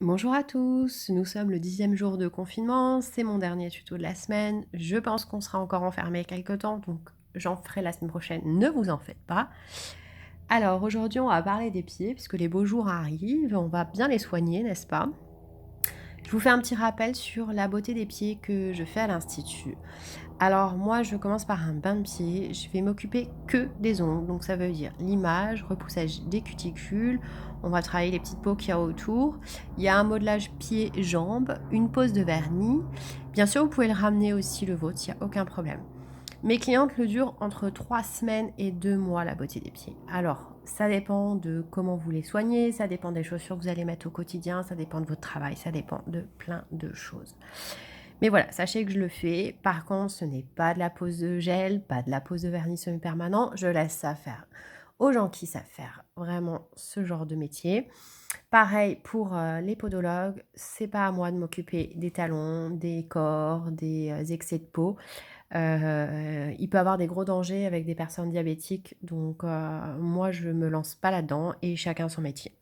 Bonjour à tous, nous sommes le 10e jour de confinement, c'est mon dernier tuto de la semaine. Je pense qu'on sera encore enfermé quelque temps, donc j'en ferai la semaine prochaine, ne vous en faites pas. Alors aujourd'hui on va parler des pieds, puisque les beaux jours arrivent, on va bien les soigner, n'est-ce pas? Je vous fais un petit rappel sur la beauté des pieds que je fais à l'Institut. Alors moi, je commence par un bain de pied. Je vais m'occuper que des ongles. Donc ça veut dire limage, repoussage des cuticules. On va travailler les petites peaux qu'il y a autour. Il y a un modelage pied-jambes, une pose de vernis. Bien sûr, vous pouvez le ramener aussi le vôtre, il n'y a aucun problème. Mes clientes le durent entre 3 semaines et 2 mois, la beauté des pieds. Alors, ça dépend de comment vous les soignez, ça dépend des chaussures que vous allez mettre au quotidien, ça dépend de votre travail, ça dépend de plein de choses. Mais voilà, sachez que je le fais. Par contre, ce n'est pas de la pose de gel, pas de la pose de vernis semi-permanent. Je laisse ça faire aux gens qui savent faire vraiment ce genre de métier. Pareil pour les podologues, c'est pas à moi de m'occuper des talons, des corps, des excès de peau. Il peut avoir des gros dangers avec des personnes diabétiques, donc moi je me lance pas là-dedans et chacun son métier.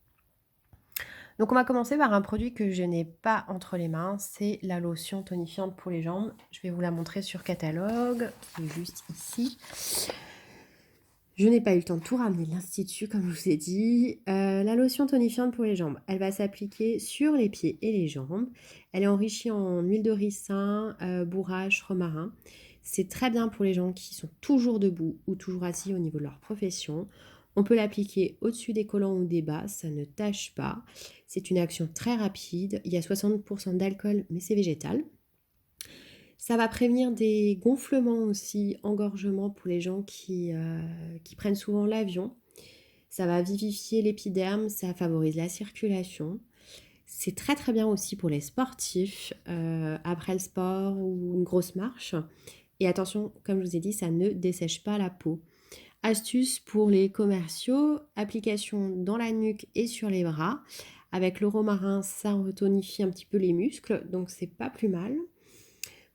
Donc on va commencer par un produit que je n'ai pas entre les mains, c'est la lotion tonifiante pour les jambes. Je vais vous la montrer sur catalogue, qui est juste ici. Je n'ai pas eu le temps de tout ramener de l'Institut, comme je vous ai dit. La lotion tonifiante pour les jambes, elle va s'appliquer sur les pieds et les jambes. Elle est enrichie en huile de ricin, bourrache, romarin. C'est très bien pour les gens qui sont toujours debout ou toujours assis au niveau de leur profession. On peut l'appliquer au-dessus des collants ou des bas, ça ne tâche pas. C'est une action très rapide. Il y a 60% d'alcool, mais c'est végétal. Ça va prévenir des gonflements aussi, engorgements pour les gens qui prennent souvent l'avion. Ça va vivifier l'épiderme, ça favorise la circulation. C'est très très bien aussi pour les sportifs, après le sport ou une grosse marche. Et attention, comme je vous ai dit, ça ne dessèche pas la peau. Astuce pour les commerciaux, application dans la nuque et sur les bras. Avec le romarin, ça retonifie un petit peu les muscles, donc c'est pas plus mal.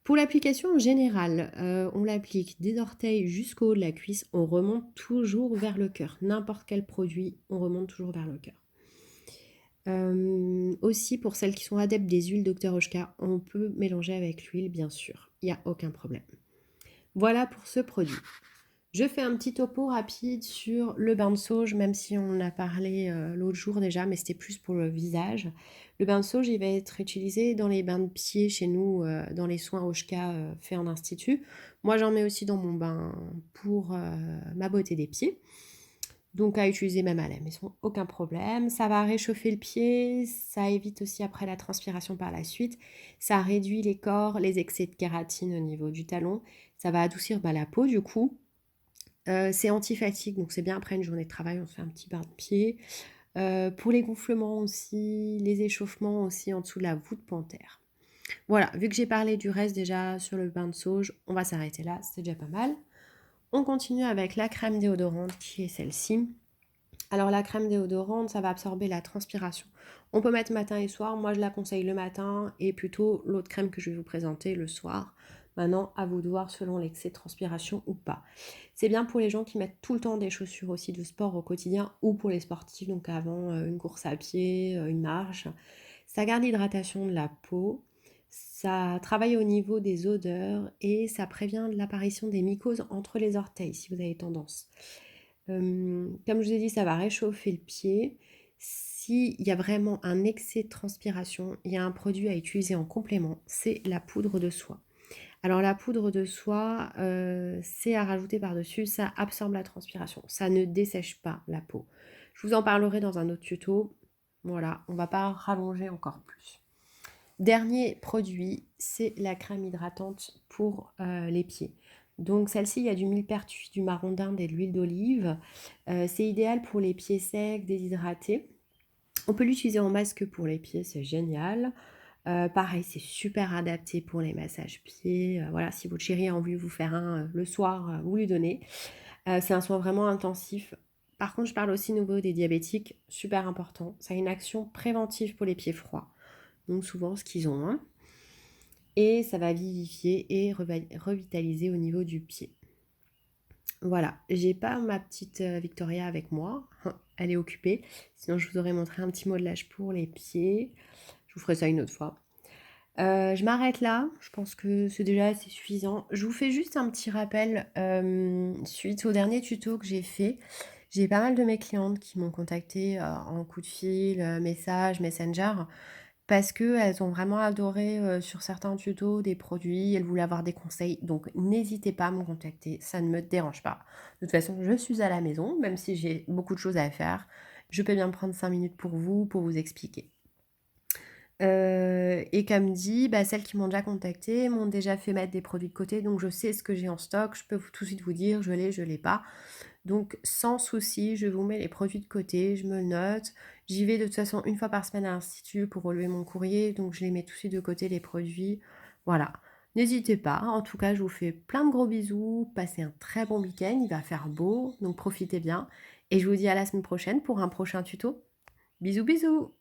Pour l'application en général, on l'applique des orteils jusqu'au haut de la cuisse, on remonte toujours vers le cœur. N'importe quel produit, on remonte toujours vers le cœur. Aussi pour celles qui sont adeptes des huiles Dr Oshka, on peut mélanger avec l'huile bien sûr, il n'y a aucun problème. Voilà pour ce produit. Je fais un petit topo rapide sur le bain de sauge, même si on en a parlé l'autre jour déjà, mais c'était plus pour le visage. Le bain de sauge, il va être utilisé dans les bains de pied chez nous, dans les soins Oshka faits en institut. Moi, j'en mets aussi dans mon bain pour ma beauté des pieds. Donc à utiliser même à la maison, aucun problème. Ça va réchauffer le pied, ça évite aussi après la transpiration par la suite. Ça réduit les corps, les excès de kératine au niveau du talon. Ça va adoucir la peau du coup. C'est anti-fatigue, donc c'est bien après une journée de travail, on se fait un petit bain de pied. Pour les gonflements aussi, les échauffements aussi en dessous de la voûte plantaire. Voilà, vu que j'ai parlé du reste déjà sur le bain de sauge, on va s'arrêter là, c'est déjà pas mal. On continue avec la crème déodorante qui est celle-ci. Alors la crème déodorante, ça va absorber la transpiration. On peut mettre matin et soir, moi je la conseille le matin et plutôt l'autre crème que je vais vous présenter le soir. Maintenant, à vous de voir selon l'excès de transpiration ou pas. C'est bien pour les gens qui mettent tout le temps des chaussures aussi de sport au quotidien ou pour les sportifs, donc avant une course à pied, une marche. Ça garde l'hydratation de la peau, ça travaille au niveau des odeurs et ça prévient l'apparition des mycoses entre les orteils si vous avez tendance. Comme je vous ai dit, ça va réchauffer le pied. S'il y a vraiment un excès de transpiration, il y a un produit à utiliser en complément, c'est la poudre de soie. Alors la poudre de soie, c'est à rajouter par-dessus, ça absorbe la transpiration, ça ne dessèche pas la peau. Je vous en parlerai dans un autre tuto. Voilà, on ne va pas rallonger encore plus. Dernier produit, c'est la crème hydratante pour les pieds. Donc celle-ci, il y a du millepertuis, du marron d'Inde et de l'huile d'olive. C'est idéal pour les pieds secs, déshydratés. On peut l'utiliser en masque pour les pieds, c'est génial. Pareil, c'est super adapté pour les massages pieds. Voilà, si votre chéri a envie de vous faire un le soir, vous lui donnez. C'est un soin vraiment intensif. Par contre, je parle aussi nouveau des diabétiques, super important. Ça a une action préventive pour les pieds froids. Donc souvent ce qu'ils ont. Hein. Et ça va vivifier et revitaliser au niveau du pied. Voilà, j'ai pas ma petite, Victoria avec moi, elle est occupée. Sinon je vous aurais montré un petit modelage pour les pieds. Je vous ferai ça une autre fois. Je m'arrête là, je pense que c'est déjà assez suffisant. Je vous fais juste un petit rappel, suite au dernier tuto que j'ai fait. J'ai pas mal de mes clientes qui m'ont contactée, en coup de fil, message, Messenger, parce qu'elles ont vraiment adoré, sur certains tutos des produits, elles voulaient avoir des conseils, donc n'hésitez pas à me contacter, ça ne me dérange pas. De toute façon, je suis à la maison, même si j'ai beaucoup de choses à faire, je peux bien prendre 5 minutes pour vous expliquer. Et comme dit, bah, celles qui m'ont déjà contactée m'ont déjà fait mettre des produits de côté, donc je sais ce que j'ai en stock, je peux tout de suite vous dire: je l'ai pas. Donc sans souci, je vous mets les produits de côté, je me le note. J'y vais de toute façon une fois par semaine à l'institut pour relever mon courrier, donc je les mets tout de suite de côté les produits. Voilà. N'hésitez pas, en tout cas, je vous fais plein de gros bisous, passez un très bon week-end, il va faire beau, donc profitez bien et je vous dis à la semaine prochaine pour un prochain tuto. Bisous bisous!